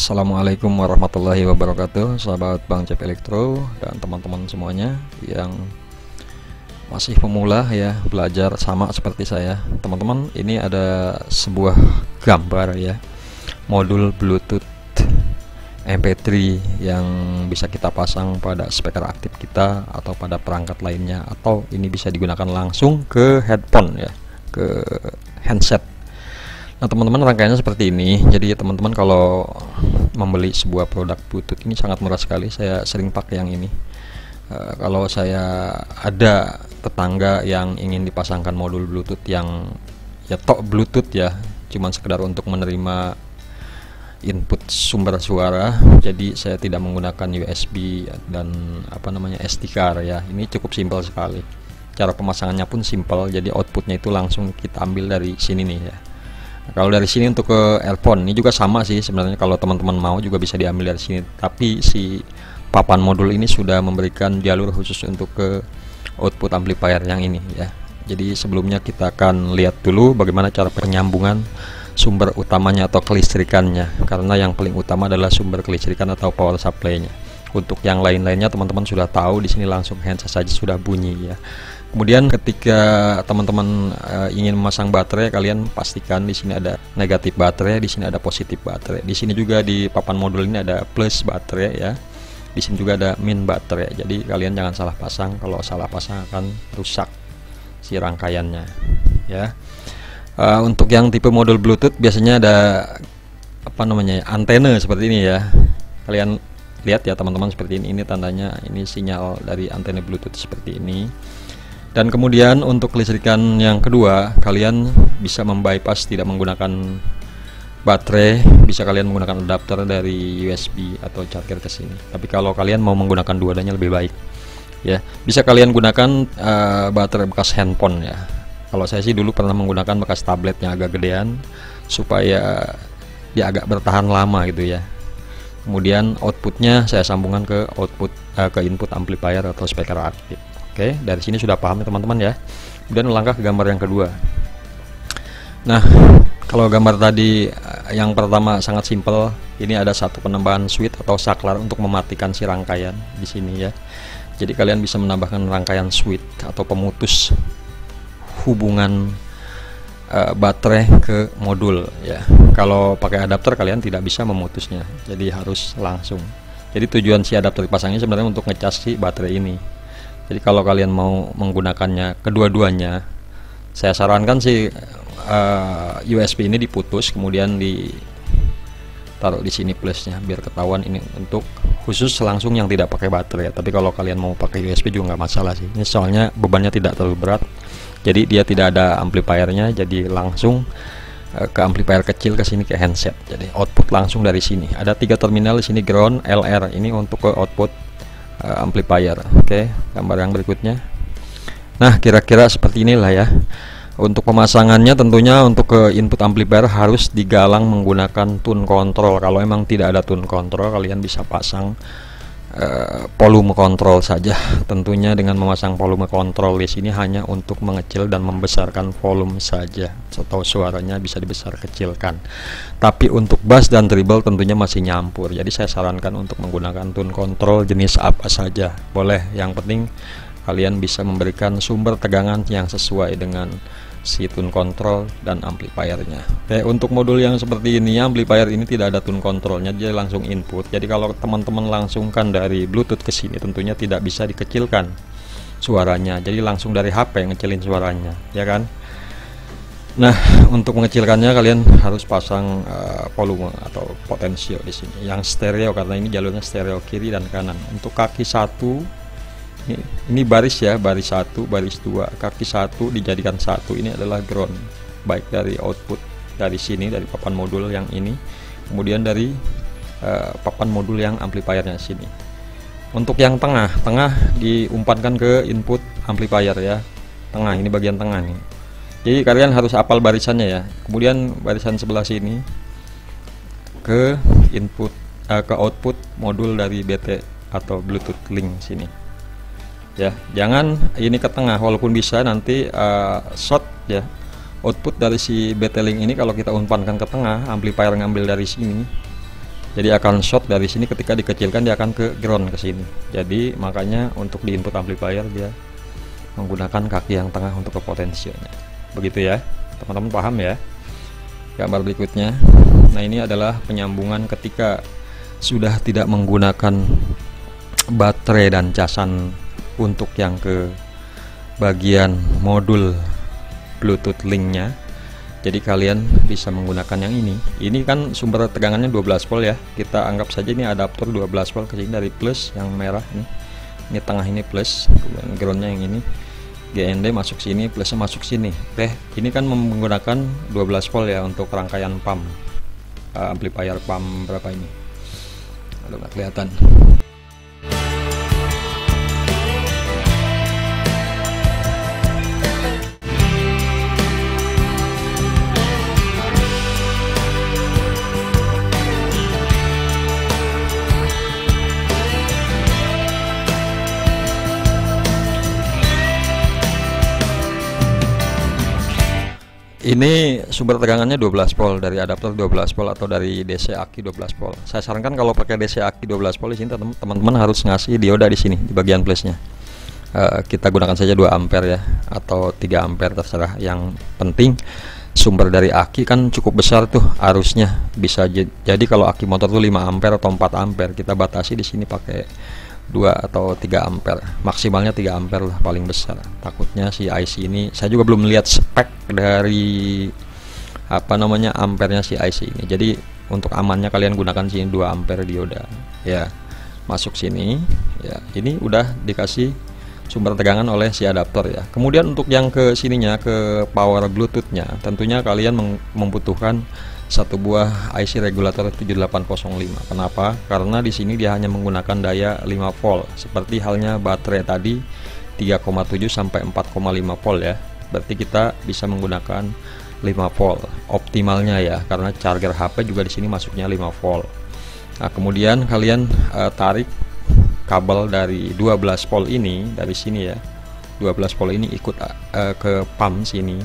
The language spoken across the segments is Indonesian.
Assalamualaikum warahmatullahi wabarakatuh, sahabat Bang Cep Elektro dan teman-teman semuanya yang masih pemula ya, belajar sama seperti saya. Teman-teman, ini ada sebuah gambar ya, modul Bluetooth MP3 yang bisa kita pasang pada speaker aktif kita atau pada perangkat lainnya, atau ini bisa digunakan langsung ke headphone ya, ke handset. Nah teman-teman, rangkaiannya seperti ini. Jadi teman-teman kalau membeli sebuah produk Bluetooth ini sangat murah sekali. Saya sering pakai yang ini. Kalau saya ada tetangga yang ingin dipasangkan modul Bluetooth yang ya tok Bluetooth ya, cuman sekedar untuk menerima input sumber suara, jadi saya tidak menggunakan USB dan SD card ya. Ini cukup simpel sekali. Cara pemasangannya pun simpel, jadi outputnya itu langsung kita ambil dari sini nih ya. Nah, kalau dari sini untuk ke earphone ini juga sama sih sebenarnya, kalau teman-teman mau juga bisa diambil dari sini, tapi si papan modul ini sudah memberikan jalur khusus untuk ke output amplifier yang ini ya. Jadi sebelumnya kita akan lihat dulu bagaimana cara penyambungan sumber utamanya atau kelistrikannya, karena yang paling utama adalah sumber kelistrikan atau power supply-nya. Untuk yang lain-lainnya teman-teman sudah tahu, di sini langsung handset saja sudah bunyi ya. Kemudian ketika teman-teman ingin memasang baterai, kalian pastikan di sini ada negatif baterai, di sini ada positif baterai. Di sini juga di papan modul ini ada plus baterai ya. Di sini juga ada min baterai. Jadi kalian jangan salah pasang, kalau salah pasang akan rusak si rangkaiannya ya. Untuk yang tipe modul Bluetooth biasanya ada antena seperti ini ya. Kalian lihat ya teman-teman, seperti ini tandanya, ini sinyal dari antena Bluetooth seperti ini. Dan kemudian untuk kelistrikan yang kedua, kalian bisa membypass, tidak menggunakan baterai, bisa kalian menggunakan adapter dari USB atau charger ke sini. Tapi kalau kalian mau menggunakan dua-duanya lebih baik ya. Bisa kalian gunakan baterai bekas handphone ya. Kalau saya sih dulu pernah menggunakan bekas tablet yang agak gedean supaya dia agak bertahan lama gitu ya. Kemudian outputnya saya sambungkan ke input amplifier atau speaker aktif. Oke, dari sini sudah paham ya teman-teman ya. Kemudian melangkah ke gambar yang kedua. Nah, kalau gambar tadi yang pertama sangat simpel. Ini ada satu penambahan switch atau saklar untuk mematikan si rangkaian di sini ya. Jadi kalian bisa menambahkan rangkaian switch atau pemutus hubungan baterai ke modul ya. Kalau pakai adapter kalian tidak bisa memutusnya, jadi harus langsung. Jadi tujuan si adapter dipasangnya sebenarnya untuk ngecas si baterai ini. Jadi kalau kalian mau menggunakannya kedua-duanya, saya sarankan sih USB ini diputus, kemudian ditaruh di sini plusnya biar ketahuan ini untuk khusus langsung yang tidak pakai baterai. Tapi kalau kalian mau pakai USB juga nggak masalah sih. Ini soalnya bebannya tidak terlalu berat, jadi dia tidak ada amplifiernya, jadi langsung ke amplifier kecil ke sini ke handset. Jadi output langsung dari sini. Ada 3 terminal di sini, ground, LR ini untuk ke output amplifier. Oke, gambar yang berikutnya. Nah, kira-kira seperti inilah ya. Untuk pemasangannya tentunya untuk ke input amplifier harus digalang menggunakan tune control. Kalau emang tidak ada tune control, kalian bisa pasang volume control saja. Tentunya dengan memasang volume control di sini hanya untuk mengecil dan membesarkan volume saja, atau suaranya bisa dibesar kecilkan. Tapi untuk bass dan treble tentunya masih nyampur. Jadi saya sarankan untuk menggunakan tune control jenis apa saja boleh. Yang penting kalian bisa memberikan sumber tegangan yang sesuai dengan si tune control dan amplifiernya. Oke, untuk modul yang seperti ini, amplifier ini tidak ada tune controlnya, dia langsung input. Jadi kalau teman-teman langsungkan dari Bluetooth ke sini, tentunya tidak bisa dikecilkan suaranya. Jadi langsung dari HP ngecilin suaranya, ya kan? Nah, untuk mengecilkannya kalian harus pasang volume atau potensio di sini yang stereo, karena ini jalurnya stereo kiri dan kanan. Untuk kaki satu, ini baris ya, baris 1, baris 2, kaki 1 dijadikan 1, ini adalah ground, baik dari output dari sini, dari papan modul yang ini, kemudian dari papan modul yang amplifiernya sini. Untuk yang tengah diumpankan ke input amplifier ya, tengah, ini bagian tengah nih. Jadi kalian harus hafal barisannya ya. Kemudian barisan sebelah sini ke input ke output modul dari BT atau Bluetooth link sini ya. Jangan ini ke tengah, walaupun bisa nanti short ya. Output dari si BT link ini kalau kita umpankan ke tengah, amplifier ngambil dari sini Jadi akan short dari sini, ketika dikecilkan dia akan ke ground ke sini. Jadi makanya untuk di input amplifier dia menggunakan kaki yang tengah untuk ke potensialnya. Begitu ya, teman-teman paham ya? Gambar berikutnya. Nah, ini adalah penyambungan ketika sudah tidak menggunakan baterai dan casan untuk yang ke bagian modul Bluetooth linknya. Jadi kalian bisa menggunakan yang ini. Ini kan sumber tegangannya 12 volt ya. Kita anggap saja ini adaptor 12 volt ke sini dari plus yang merah nih. Ini tengah ini plus, groundnya yang ini. GND masuk sini, plusnya masuk sini. Oke, ini kan menggunakan 12 volt ya untuk rangkaian pump. Amplifier pump berapa ini? Aduh, nggak kelihatan. Ini sumber tegangannya 12 volt dari adaptor 12 volt atau dari DC aki 12 volt. Saya sarankan kalau pakai DC aki 12 volt di sini teman-teman harus ngasih dioda di sini di bagian plusnya. Kita gunakan saja 2 ampere ya atau 3 ampere terserah. Yang penting sumber dari aki kan cukup besar tuh arusnya. Bisa jadi kalau aki motor tuh 5 ampere atau 4 ampere, kita batasi di sini pakai 2 atau 3 ampere, maksimalnya 3 ampere lah paling besar. Takutnya si IC ini, saya juga belum melihat spek dari apa namanya ampernya si IC ini. Jadi untuk amannya kalian gunakan sini 2 ampere dioda ya, masuk sini ya. Ini udah dikasih sumber tegangan oleh si adaptor ya. Kemudian untuk yang ke sininya, ke power bluetoothnya, tentunya kalian membutuhkan satu buah IC regulator 7805. Kenapa? Karena di sini dia hanya menggunakan daya 5 volt, seperti halnya baterai tadi 3,7 sampai 4,5 volt ya. Berarti kita bisa menggunakan 5 volt optimalnya ya, karena charger HP juga di sini masuknya 5 volt. Nah, kemudian kalian tarik kabel dari 12 volt ini dari sini ya. 12 volt ini ikut ke pump sini,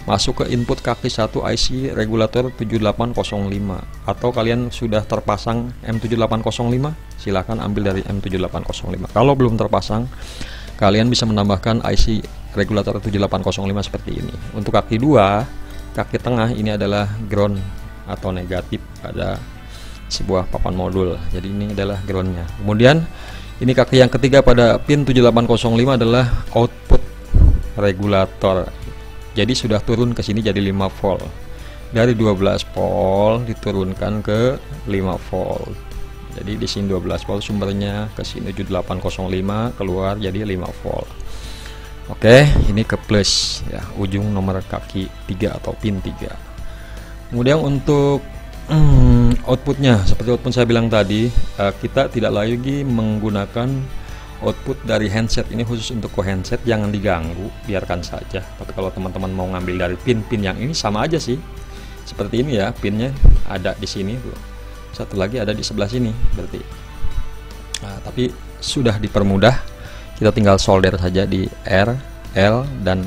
masuk ke input kaki 1 IC regulator 7805, atau kalian sudah terpasang M7805 silahkan ambil dari M7805. Kalau belum terpasang, kalian bisa menambahkan IC regulator 7805 seperti ini. Untuk kaki 2, kaki tengah ini adalah ground atau negatif pada sebuah papan modul, jadi ini adalah groundnya. Kemudian ini kaki yang ketiga pada pin 7805 adalah output regulator. Jadi sudah turun ke sini jadi 5 volt. Dari 12 volt diturunkan ke 5 volt. Jadi di sini 12 volt sumbernya, ke sini 7805 keluar jadi 5 volt. Oke, ini ke plus ya, ujung nomor kaki 3 atau pin 3. Kemudian untuk outputnya, seperti output saya bilang tadi, kita tidak lagi menggunakan output dari handset. Ini khusus untuk handset, jangan diganggu, biarkan saja. Tapi kalau teman-teman mau ngambil dari pin-pin yang ini sama aja sih, seperti ini ya, pinnya ada di sini tuh, satu lagi ada di sebelah sini berarti. Nah, tapi sudah dipermudah, kita tinggal solder saja di R, L dan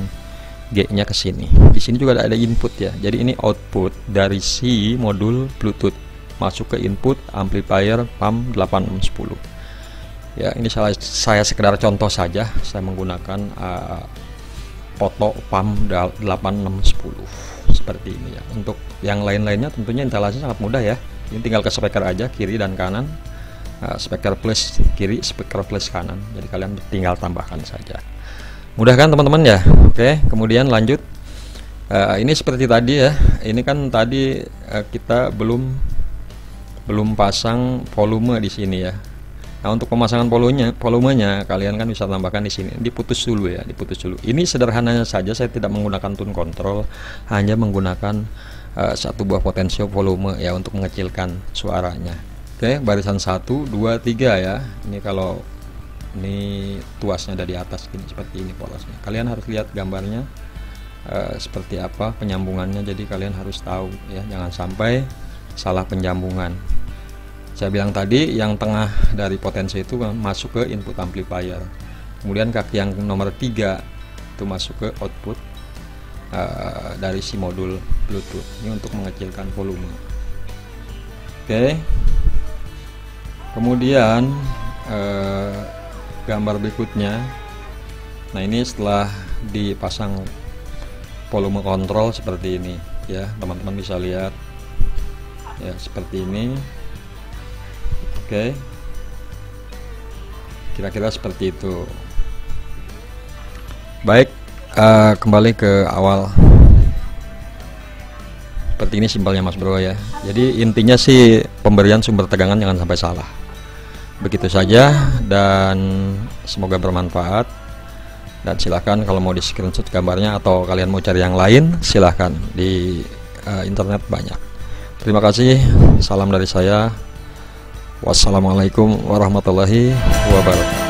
G nya ke sini. Di sini juga ada input ya, jadi ini output dari si modul Bluetooth masuk ke input amplifier pump 8610 ya. Ini saya sekedar contoh saja, saya menggunakan foto pump 8610 seperti ini ya. Untuk yang lain-lainnya tentunya instalasi sangat mudah ya, ini tinggal ke speaker aja, kiri dan kanan, speaker plus kiri, speaker plus kanan, jadi kalian tinggal tambahkan saja. Mudah kan teman-teman ya? Oke, kemudian lanjut. Ini seperti tadi ya, ini kan tadi kita belum pasang volume di sini ya. Nah, untuk pemasangan volumenya kalian kan bisa tambahkan di sini. Diputus dulu ya, diputus dulu. Ini sederhananya saja, saya tidak menggunakan tune control, hanya menggunakan satu buah potensio volume ya untuk mengecilkan suaranya. Oke, barisan 1, 2, 3 ya. Ini kalau ini tuasnya ada di atas gini, seperti ini polosnya. Kalian harus lihat gambarnya seperti apa penyambungannya. Jadi kalian harus tahu ya, jangan sampai salah penyambungan. Saya bilang tadi yang tengah dari potensi itu masuk ke input amplifier. Kemudian kaki yang nomor 3 itu masuk ke output dari si modul Bluetooth. Ini untuk mengecilkan volume. Oke. Kemudian gambar berikutnya, nah ini setelah dipasang volume kontrol seperti ini ya, teman-teman bisa lihat ya, seperti ini. Oke, kira-kira seperti itu. Baik, kembali ke awal. Seperti ini simpelnya Mas Bro ya. Jadi intinya sih pemberian sumber tegangan jangan sampai salah. Begitu saja, dan semoga bermanfaat. Dan silahkan kalau mau di screenshot gambarnya atau kalian mau cari yang lain, silahkan di internet banyak. Terima kasih, salam dari saya. Wassalamualaikum warahmatullahi wabarakatuh.